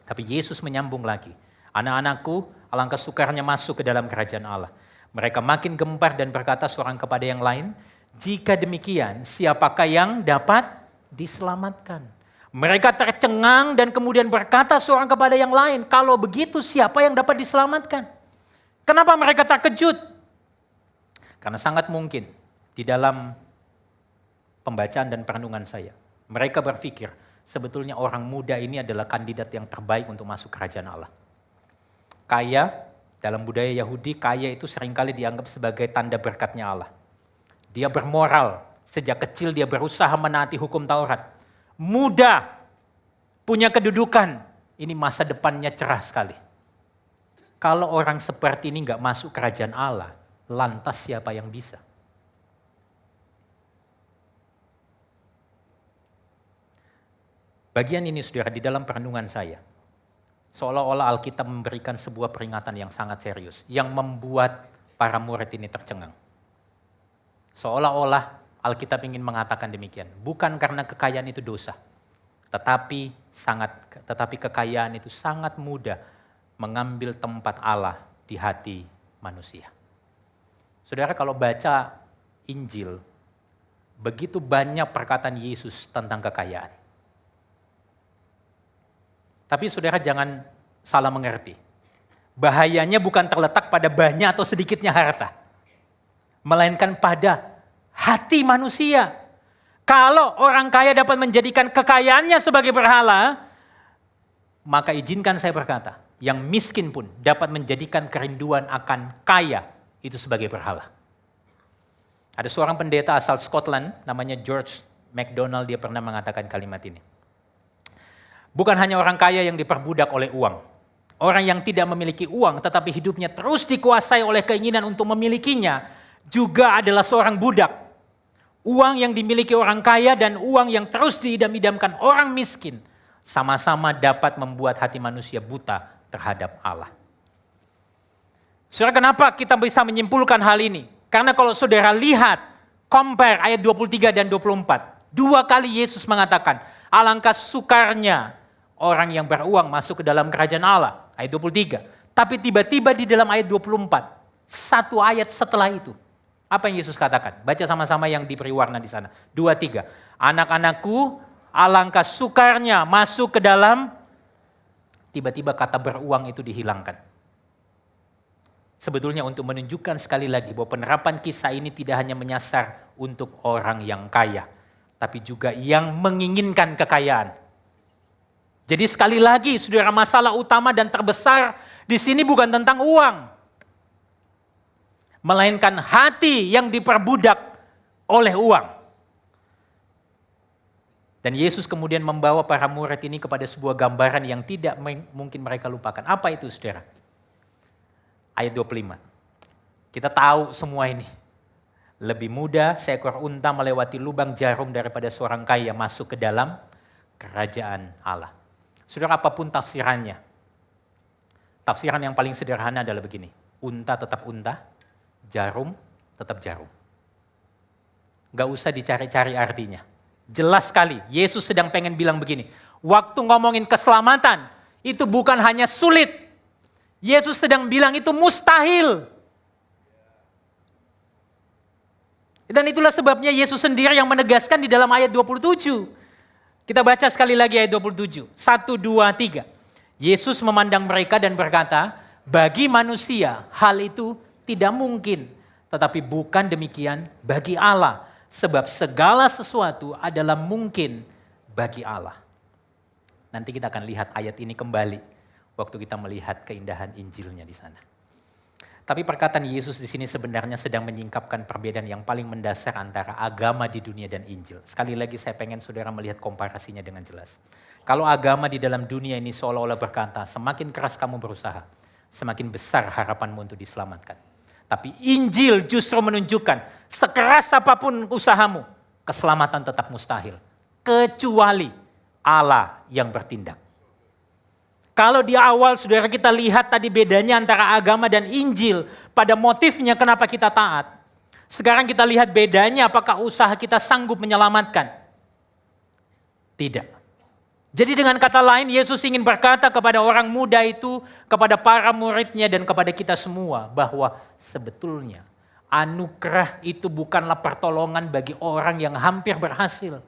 Tapi Yesus menyambung lagi. Anak-anakku, alangkah sukarnya masuk ke dalam kerajaan Allah. Mereka makin gempar dan berkata seorang kepada yang lain, jika demikian siapakah yang dapat diselamatkan? Mereka tercengang dan kemudian berkata seorang kepada yang lain, kalau begitu siapa yang dapat diselamatkan? Kenapa mereka terkejut? Karena sangat mungkin di dalam pembacaan dan perenungan saya, mereka berpikir sebetulnya orang muda ini adalah kandidat yang terbaik untuk masuk kerajaan Allah. Kaya, dalam budaya Yahudi, kaya itu seringkali dianggap sebagai tanda berkatnya Allah. Dia bermoral, sejak kecil dia berusaha menaati hukum Taurat. Muda, punya kedudukan, ini masa depannya cerah sekali. Kalau orang seperti ini nggak masuk kerajaan Allah, lantas siapa yang bisa? Bagian ini saudara di dalam perenungan saya, seolah-olah Alkitab memberikan sebuah peringatan yang sangat serius, yang membuat para murid ini tercengang. Seolah-olah Alkitab ingin mengatakan demikian, bukan karena kekayaan itu dosa, tetapi kekayaan itu sangat mudah mengambil tempat Allah di hati manusia. Saudara kalau baca Injil, begitu banyak perkataan Yesus tentang kekayaan. Tapi saudara jangan salah mengerti. Bahayanya bukan terletak pada banyak atau sedikitnya harta. Melainkan pada hati manusia. Kalau orang kaya dapat menjadikan kekayaannya sebagai berhala, maka izinkan saya berkata, yang miskin pun dapat menjadikan kerinduan akan kaya itu sebagai berhala. Ada seorang pendeta asal Scotland, namanya George MacDonald, dia pernah mengatakan kalimat ini. Bukan hanya orang kaya yang diperbudak oleh uang. Orang yang tidak memiliki uang tetapi hidupnya terus dikuasai oleh keinginan untuk memilikinya juga adalah seorang budak. Uang yang dimiliki orang kaya dan uang yang terus diidam-idamkan orang miskin sama-sama dapat membuat hati manusia buta terhadap Allah. Saudara, kenapa kita bisa menyimpulkan hal ini? Karena kalau saudara lihat, compare ayat 23 dan 24. 2 kali Yesus mengatakan, Alangkah sukarnya orang yang beruang masuk ke dalam kerajaan Allah. Ayat 23. Tapi tiba-tiba di dalam ayat 24. Satu ayat setelah itu. Apa yang Yesus katakan? Baca sama-sama yang diberi warna di sana. 2, 3. Anak-anakku, alangkah sukarnya masuk ke dalam. Tiba-tiba kata beruang itu dihilangkan. Sebetulnya untuk menunjukkan sekali lagi bahwa penerapan kisah ini tidak hanya menyasar untuk orang yang kaya. Tapi juga yang menginginkan kekayaan. Jadi sekali lagi saudara, masalah utama dan terbesar di sini bukan tentang uang. Melainkan hati yang diperbudak oleh uang. Dan Yesus kemudian membawa para murid ini kepada sebuah gambaran yang tidak mungkin mereka lupakan. Apa itu saudara? Ayat 25. Kita tahu semua ini. Lebih mudah seekor unta melewati lubang jarum daripada seorang kaya masuk ke dalam kerajaan Allah. Saudara, apapun tafsirannya. Tafsiran yang paling sederhana adalah begini. Unta tetap unta, jarum tetap jarum. Gak usah dicari-cari artinya. Jelas sekali, Yesus sedang pengen bilang begini. Waktu ngomongin keselamatan, itu bukan hanya sulit. Yesus sedang bilang itu mustahil. Dan itulah sebabnya Yesus sendiri yang menegaskan di dalam ayat 27. Kita baca sekali lagi ayat 27. 1, 2, 3. Yesus memandang mereka dan berkata, bagi manusia hal itu tidak mungkin. Tetapi bukan demikian bagi Allah. Sebab segala sesuatu adalah mungkin bagi Allah. Nanti kita akan lihat ayat ini kembali. Waktu kita melihat keindahan Injilnya di sana. Tapi perkataan Yesus di sini sebenarnya sedang menyingkapkan perbedaan yang paling mendasar antara agama di dunia dan Injil. Sekali lagi saya pengen saudara melihat komparasinya dengan jelas. Kalau agama di dalam dunia ini seolah-olah berkata, semakin keras kamu berusaha, semakin besar harapanmu untuk diselamatkan. Tapi Injil justru menunjukkan, sekeras apapun usahamu, keselamatan tetap mustahil. Kecuali Allah yang bertindak. Kalau di awal saudara kita lihat tadi bedanya antara agama dan Injil. Pada motifnya kenapa kita taat. Sekarang kita lihat bedanya apakah usaha kita sanggup menyelamatkan. Tidak. Jadi dengan kata lain Yesus ingin berkata kepada orang muda itu, kepada para muridnya dan kepada kita semua. Bahwa sebetulnya anugerah itu bukanlah pertolongan bagi orang yang hampir berhasil.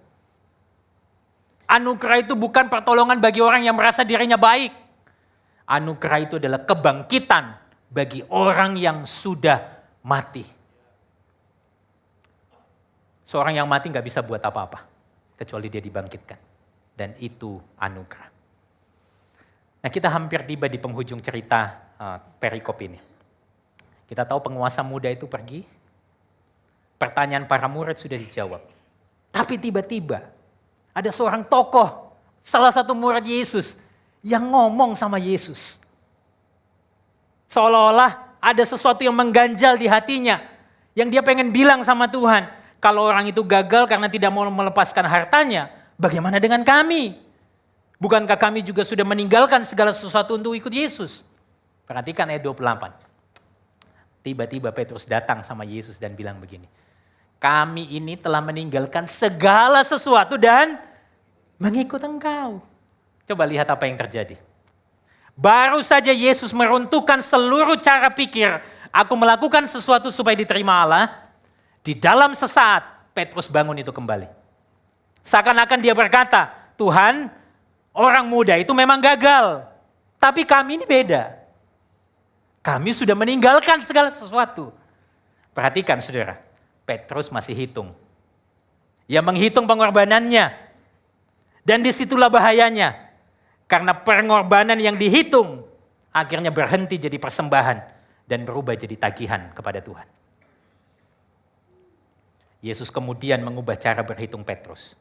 Anugerah itu bukan pertolongan bagi orang yang merasa dirinya baik. Anugerah itu adalah kebangkitan bagi orang yang sudah mati. Seorang yang mati gak bisa buat apa-apa. Kecuali dia dibangkitkan. Dan itu anugerah. Nah, kita hampir tiba di penghujung cerita perikop ini. Kita tahu penguasa muda itu pergi. Pertanyaan para murid sudah dijawab. Tapi tiba-tiba ada seorang tokoh, salah satu murid Yesus, yang ngomong sama Yesus. Seolah-olah ada sesuatu yang mengganjal di hatinya. Yang dia pengen bilang sama Tuhan, kalau orang itu gagal karena tidak mau melepaskan hartanya, bagaimana dengan kami? Bukankah kami juga sudah meninggalkan segala sesuatu untuk ikut Yesus? Perhatikan ayat 28. Tiba-tiba Petrus datang sama Yesus dan bilang begini. Kami ini telah meninggalkan segala sesuatu dan mengikut engkau. Coba lihat apa yang terjadi. Baru saja Yesus meruntuhkan seluruh cara pikir. Aku melakukan sesuatu supaya diterima Allah. Di dalam sesaat Petrus bangun itu kembali. Seakan-akan dia berkata, Tuhan, orang muda itu memang gagal. Tapi kami ini beda. Kami sudah meninggalkan segala sesuatu. Perhatikan saudara. Petrus masih hitung. Ia menghitung pengorbanannya. Dan disitulah bahayanya. Karena pengorbanan yang dihitung akhirnya berhenti jadi persembahan. Dan berubah jadi tagihan kepada Tuhan. Yesus kemudian mengubah cara berhitung Petrus.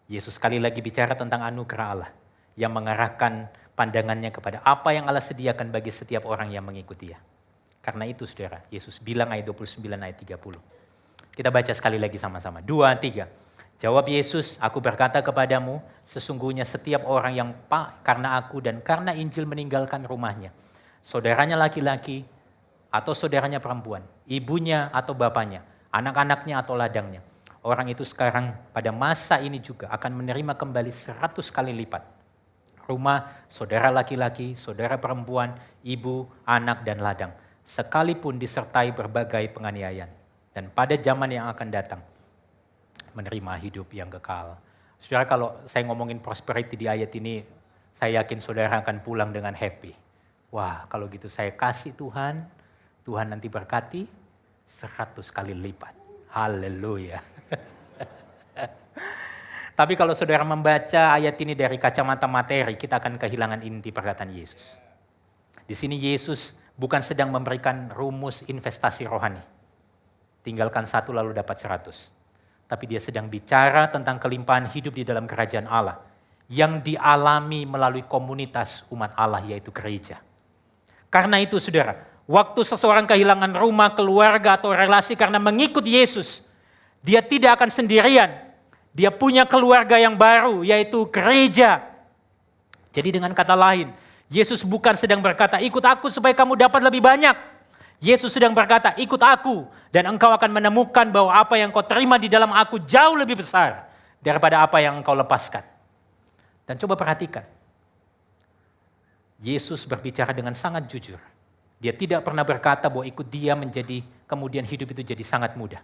Yesus sekali lagi bicara tentang anugerah Allah. Yang mengarahkan pandangannya kepada apa yang Allah sediakan bagi setiap orang yang mengikuti Dia. Karena itu saudara, Yesus bilang ayat 29 ayat 30. Kita baca sekali lagi sama-sama. 2, 3. Jawab Yesus, aku berkata kepadamu, sesungguhnya setiap orang yang karena aku dan karena Injil meninggalkan rumahnya, saudaranya laki-laki atau saudaranya perempuan, ibunya atau bapaknya, anak-anaknya atau ladangnya, orang itu sekarang pada masa ini juga akan menerima kembali 100 kali lipat. Rumah, saudara laki-laki, saudara perempuan, ibu, anak, dan ladang. Sekalipun disertai berbagai penganiayaan. Dan pada zaman yang akan datang, menerima hidup yang kekal. Saudara, kalau saya ngomongin prosperity di ayat ini, saya yakin saudara akan pulang dengan happy. Wah, kalau gitu saya kasih Tuhan, Tuhan nanti berkati 100 kali lipat. Haleluya. Tapi kalau saudara membaca ayat ini dari kacamata materi, kita akan kehilangan inti perkataan Yesus. Di sini Yesus bukan sedang memberikan rumus investasi rohani. Tinggalkan 1 lalu dapat 100. Tapi dia sedang bicara tentang kelimpahan hidup di dalam kerajaan Allah yang dialami melalui komunitas umat Allah, yaitu gereja. Karena itu saudara, waktu seseorang kehilangan rumah, keluarga, atau relasi karena mengikut Yesus, dia tidak akan sendirian. Dia punya keluarga yang baru, yaitu gereja. Jadi dengan kata lain, Yesus bukan sedang berkata, ikut aku supaya kamu dapat lebih banyak. Yesus sedang berkata, ikut aku dan engkau akan menemukan bahwa apa yang kau terima di dalam aku jauh lebih besar daripada apa yang engkau lepaskan. Dan coba perhatikan, Yesus berbicara dengan sangat jujur. Dia tidak pernah berkata bahwa ikut dia menjadi, kemudian hidup itu jadi sangat mudah.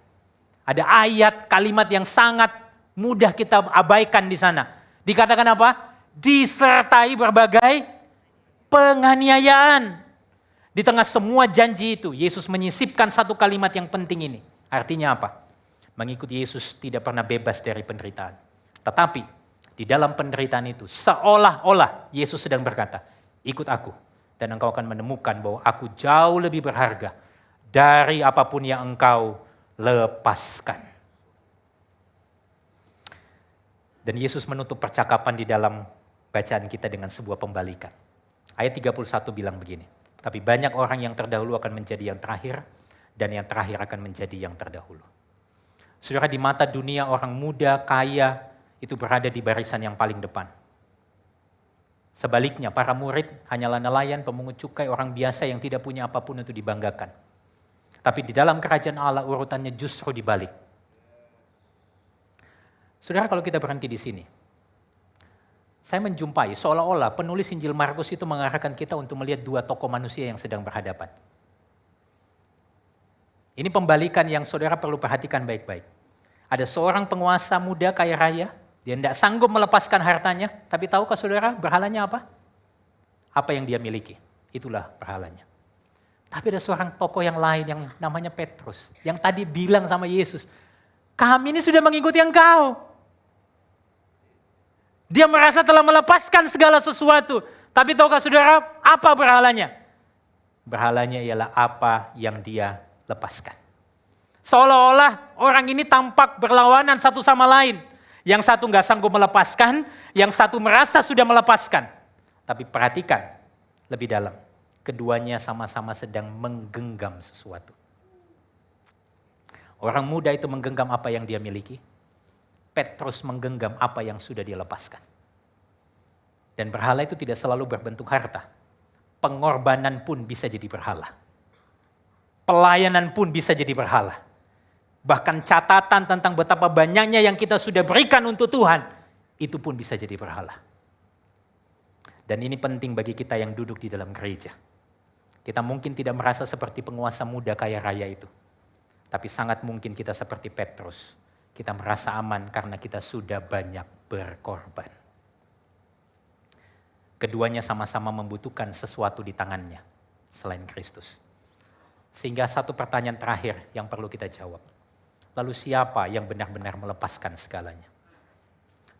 Ada ayat, kalimat yang sangat mudah kita abaikan di sana. Dikatakan apa? Disertai berbagai penganiayaan. Di tengah semua janji itu, Yesus menyisipkan satu kalimat yang penting ini. Artinya apa? Mengikuti Yesus tidak pernah bebas dari penderitaan. Tetapi di dalam penderitaan itu, seolah-olah Yesus sedang berkata, ikut aku dan engkau akan menemukan bahwa aku jauh lebih berharga dari apapun yang engkau lepaskan. Dan Yesus menutup percakapan di dalam bacaan kita dengan sebuah pembalikan. Ayat 31 bilang begini. Tapi banyak orang yang terdahulu akan menjadi yang terakhir, dan yang terakhir akan menjadi yang terdahulu. Saudara, di mata dunia orang muda, kaya, itu berada di barisan yang paling depan. Sebaliknya, para murid hanyalah nelayan, pemungut cukai, orang biasa yang tidak punya apapun untuk dibanggakan. Tapi di dalam kerajaan Allah urutannya justru dibalik. Saudara, kalau kita berhenti di sini, saya menjumpai seolah-olah penulis Injil Markus itu mengarahkan kita untuk melihat 2 tokoh manusia yang sedang berhadapan. Ini pembalikan yang saudara perlu perhatikan baik-baik. Ada seorang penguasa muda kaya raya, dia tidak sanggup melepaskan hartanya, tapi tahukah saudara berhalanya apa? Apa yang dia miliki, itulah berhalanya. Tapi ada seorang tokoh yang lain yang namanya Petrus, yang tadi bilang sama Yesus, kami ini sudah mengikuti engkau. Dia merasa telah melepaskan segala sesuatu. Tapi tahukah saudara apa berhalanya? Berhalanya ialah apa yang dia lepaskan. Seolah-olah orang ini tampak berlawanan satu sama lain. Yang satu nggak sanggup melepaskan, yang satu merasa sudah melepaskan. Tapi perhatikan lebih dalam. Keduanya sama-sama sedang menggenggam sesuatu. Orang muda itu menggenggam apa yang dia miliki. Petrus menggenggam apa yang sudah dia lepaskan. Dan berhala itu tidak selalu berbentuk harta. Pengorbanan pun bisa jadi berhala. Pelayanan pun bisa jadi berhala. Bahkan catatan tentang betapa banyaknya yang kita sudah berikan untuk Tuhan, itu pun bisa jadi berhala. Dan ini penting bagi kita yang duduk di dalam gereja. Kita mungkin tidak merasa seperti penguasa muda kaya raya itu. Tapi sangat mungkin kita seperti Petrus. Kita merasa aman karena kita sudah banyak berkorban. Keduanya sama-sama membutuhkan sesuatu di tangannya selain Kristus. Sehingga satu pertanyaan terakhir yang perlu kita jawab. Lalu siapa yang benar-benar melepaskan segalanya?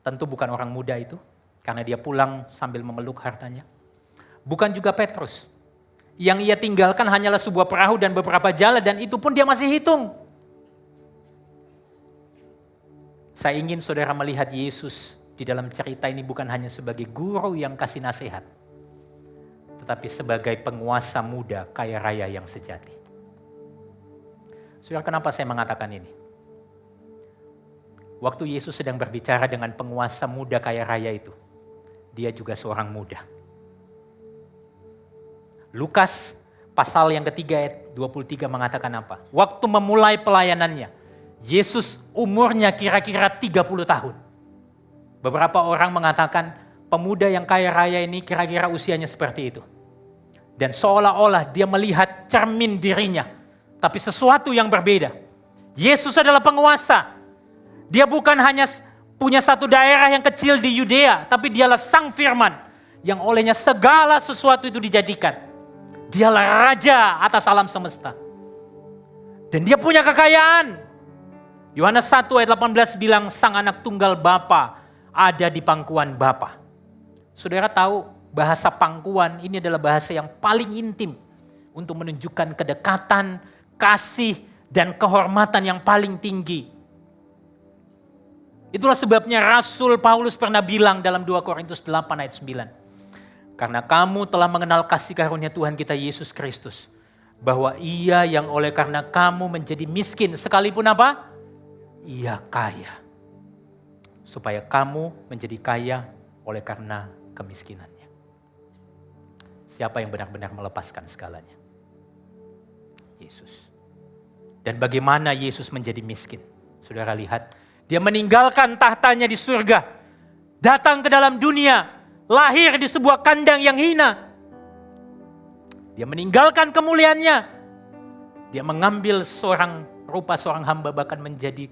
Tentu bukan orang muda itu, karena dia pulang sambil memeluk hartanya. Bukan juga Petrus. Yang ia tinggalkan hanyalah sebuah perahu dan beberapa jala, dan itu pun dia masih hitung. Saya ingin saudara melihat Yesus di dalam cerita ini bukan hanya sebagai guru yang kasih nasihat, tetapi sebagai penguasa muda kaya raya yang sejati. Saudara, kenapa saya mengatakan ini? Waktu Yesus sedang berbicara dengan penguasa muda kaya raya itu, dia juga seorang muda. Lukas pasal yang ketiga ayat 23 mengatakan apa? Waktu memulai pelayanannya, Yesus umurnya kira-kira 30 tahun. Beberapa orang mengatakan pemuda yang kaya raya ini kira-kira usianya seperti itu. Dan seolah-olah dia melihat cermin dirinya. Tapi sesuatu yang berbeda. Yesus adalah penguasa. Dia bukan hanya punya satu daerah yang kecil di Yudea, tapi dialah Sang Firman yang olehnya segala sesuatu itu dijadikan. Dialah Raja atas alam semesta. Dan dia punya kekayaan. Yohanes 1 ayat 18 bilang sang anak tunggal Bapa ada di pangkuan Bapa. Saudara tahu bahasa pangkuan ini adalah bahasa yang paling intim untuk menunjukkan kedekatan, kasih, dan kehormatan yang paling tinggi. Itulah sebabnya Rasul Paulus pernah bilang dalam 2 Korintus 8 ayat 9. Karena kamu telah mengenal kasih karunia Tuhan kita Yesus Kristus. Bahwa ia yang oleh karena kamu menjadi miskin sekalipun apa? Ia kaya. Supaya kamu menjadi kaya oleh karena kemiskinannya. Siapa yang benar-benar melepaskan segalanya? Yesus. Dan bagaimana Yesus menjadi miskin? Saudara lihat, dia meninggalkan tahtanya di surga. Datang ke dalam dunia, lahir di sebuah kandang yang hina. Dia meninggalkan kemuliaannya. Dia mengambil rupa seorang hamba bahkan menjadi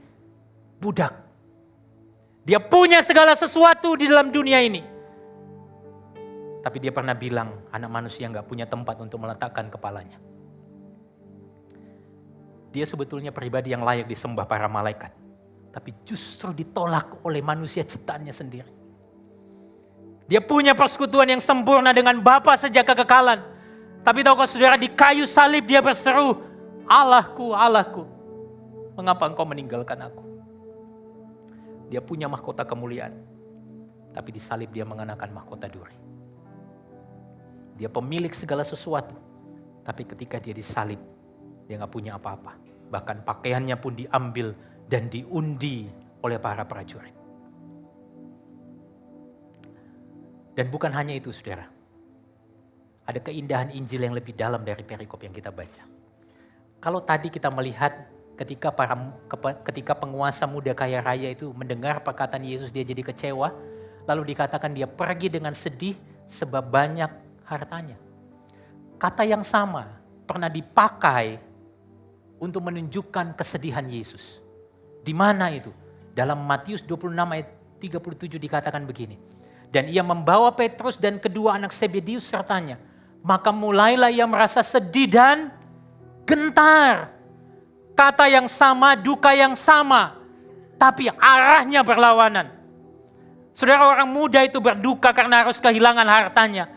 budak. Dia punya segala sesuatu di dalam dunia ini. Tapi dia pernah bilang, anak manusia gak punya tempat untuk meletakkan kepalanya. Dia sebetulnya pribadi yang layak disembah para malaikat. Tapi justru ditolak oleh manusia ciptaannya sendiri. Dia punya persekutuan yang sempurna dengan Bapa sejak kekekalan. Tapi tahukah saudara, di kayu salib dia berseru, Allahku, Allahku, mengapa engkau meninggalkan aku? Dia punya mahkota kemuliaan. Tapi di salib dia mengenakan mahkota duri. Dia pemilik segala sesuatu. Tapi ketika dia disalib, dia gak punya apa-apa. Bahkan pakaiannya pun diambil dan diundi oleh para prajurit. Dan bukan hanya itu saudara. Ada keindahan Injil yang lebih dalam dari perikop yang kita baca. Kalau tadi kita melihat ketika penguasa muda kaya raya itu mendengar perkataan Yesus dia jadi kecewa. Lalu dikatakan dia pergi dengan sedih sebab banyak hartanya. Kata yang sama pernah dipakai untuk menunjukkan kesedihan Yesus. Di mana itu? Dalam Matius 26 ayat 37 dikatakan begini. Dan ia membawa Petrus dan kedua anak Zebedeus sertanya. Maka mulailah ia merasa sedih dan gentar. Kata yang sama, duka yang sama. Tapi arahnya berlawanan. Saudara, orang muda itu berduka karena harus kehilangan hartanya.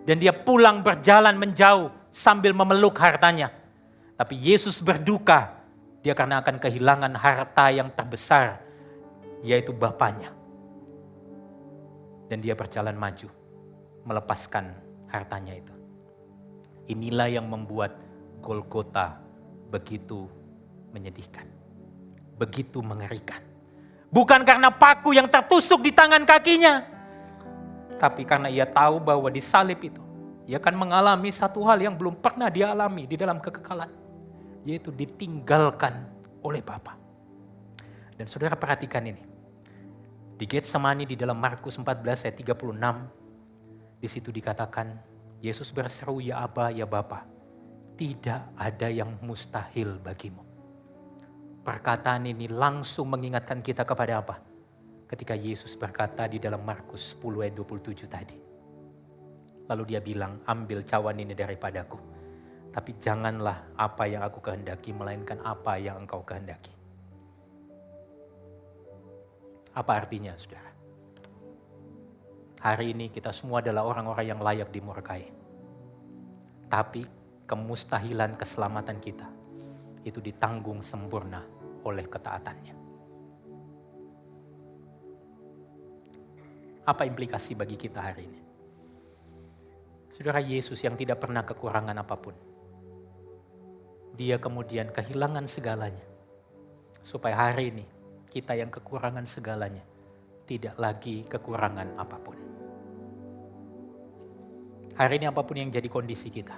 Dan dia pulang berjalan menjauh sambil memeluk hartanya. Tapi Yesus berduka. Dia karena akan kehilangan harta yang terbesar. Yaitu Bapaknya. Dan dia berjalan maju. Melepaskan hartanya itu. Inilah yang membuat Golgota begitu menyedihkan. Begitu mengerikan. Bukan karena paku yang tertusuk di tangan kakinya. Tapi karena ia tahu bahwa di salib itu. Ia akan mengalami satu hal yang belum pernah dia alami di dalam kekekalan. Yaitu ditinggalkan oleh Bapa. Dan saudara perhatikan ini. Di Getsemani di dalam Markus 14 ayat 36. Di situ dikatakan Yesus berseru, ya Aba, ya Bapa. Tidak ada yang mustahil bagimu. Perkataan ini langsung mengingatkan kita kepada apa? Ketika Yesus berkata di dalam Markus 10 ayat 27 tadi. Lalu dia bilang, ambil cawan ini daripadaku. Tapi janganlah apa yang aku kehendaki, melainkan apa yang engkau kehendaki. Apa artinya, saudara? Hari ini kita semua adalah orang-orang yang layak dimurkai. Tapi kemustahilan keselamatan kita itu ditanggung sempurna oleh ketaatannya. Apa implikasi bagi kita hari ini? Saudara, Yesus yang tidak pernah kekurangan apapun. Dia kemudian kehilangan segalanya. Supaya hari ini kita yang kekurangan segalanya tidak lagi kekurangan apapun. Hari ini apapun yang jadi kondisi kita.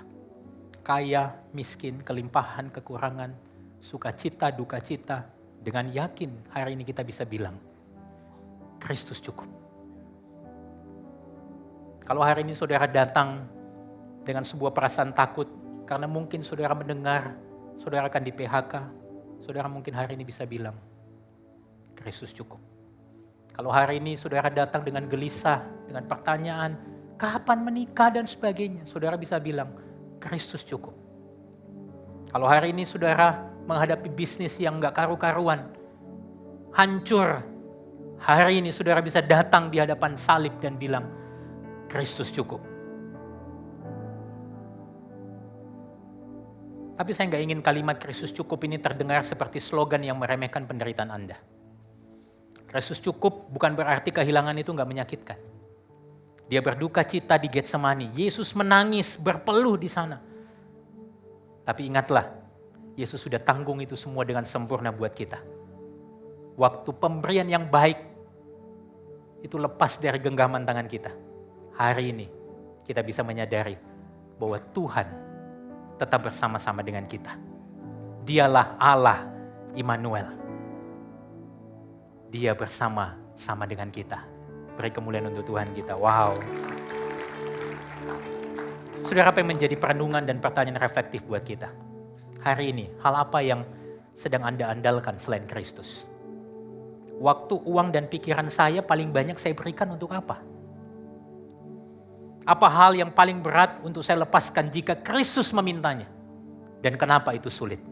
Kaya, miskin, kelimpahan, kekurangan, sukacita, dukacita, Dengan yakin hari ini kita bisa bilang, Kristus cukup. Kalau hari ini saudara datang dengan sebuah perasaan takut, karena mungkin saudara mendengar, saudara akan di PHK, saudara mungkin hari ini bisa bilang, Kristus cukup. Kalau hari ini saudara datang dengan gelisah, dengan pertanyaan, kapan menikah dan sebagainya, saudara bisa bilang, Kristus cukup. Kalau hari ini saudara menghadapi bisnis yang gak karu-karuan, hancur, hari ini saudara bisa datang di hadapan salib dan bilang, Kristus cukup. Tapi saya gak ingin kalimat Kristus cukup ini terdengar seperti slogan yang meremehkan penderitaan Anda. Kristus cukup bukan berarti kehilangan itu gak menyakitkan. Dia berduka cita di Getsemani. Yesus menangis, berpeluh di sana. Tapi ingatlah, Yesus sudah tanggung itu semua dengan sempurna buat kita. Waktu pemberian yang baik itu lepas dari genggaman tangan kita. Hari ini kita bisa menyadari bahwa Tuhan tetap bersama-sama dengan kita. Dialah Allah Immanuel. Dia bersama-sama dengan kita. Beri kemuliaan untuk Tuhan kita. Wow. Saudara, apa yang menjadi perenungan dan pertanyaan reflektif buat kita? Hari ini, hal apa yang sedang Anda andalkan selain Kristus? Waktu, uang, dan pikiran saya paling banyak saya berikan untuk apa? Apa hal yang paling berat untuk saya lepaskan jika Kristus memintanya? Dan kenapa itu sulit?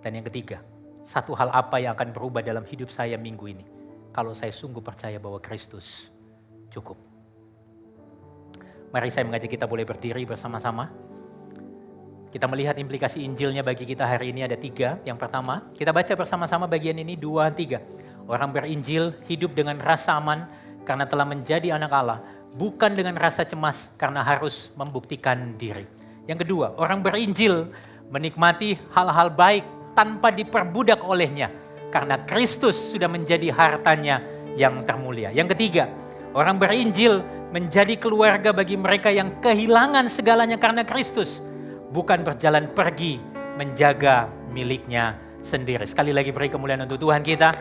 Dan yang ketiga, satu hal apa yang akan berubah dalam hidup saya minggu ini? Kalau saya sungguh percaya bahwa Kristus cukup. Mari saya mengajak kita boleh berdiri bersama-sama. Kita melihat implikasi Injilnya bagi kita hari ini ada 3. Yang pertama, kita baca bersama-sama bagian ini 2, 3. Orang berinjil hidup dengan rasa aman karena telah menjadi anak Allah. Bukan dengan rasa cemas karena harus membuktikan diri. Yang kedua, orang berinjil menikmati hal-hal baik tanpa diperbudak olehnya. Karena Kristus sudah menjadi hartanya yang termulia. Yang ketiga, orang berinjil menjadi keluarga bagi mereka yang kehilangan segalanya karena Kristus. Bukan berjalan pergi menjaga miliknya sendiri. Sekali lagi beri kemuliaan untuk Tuhan kita.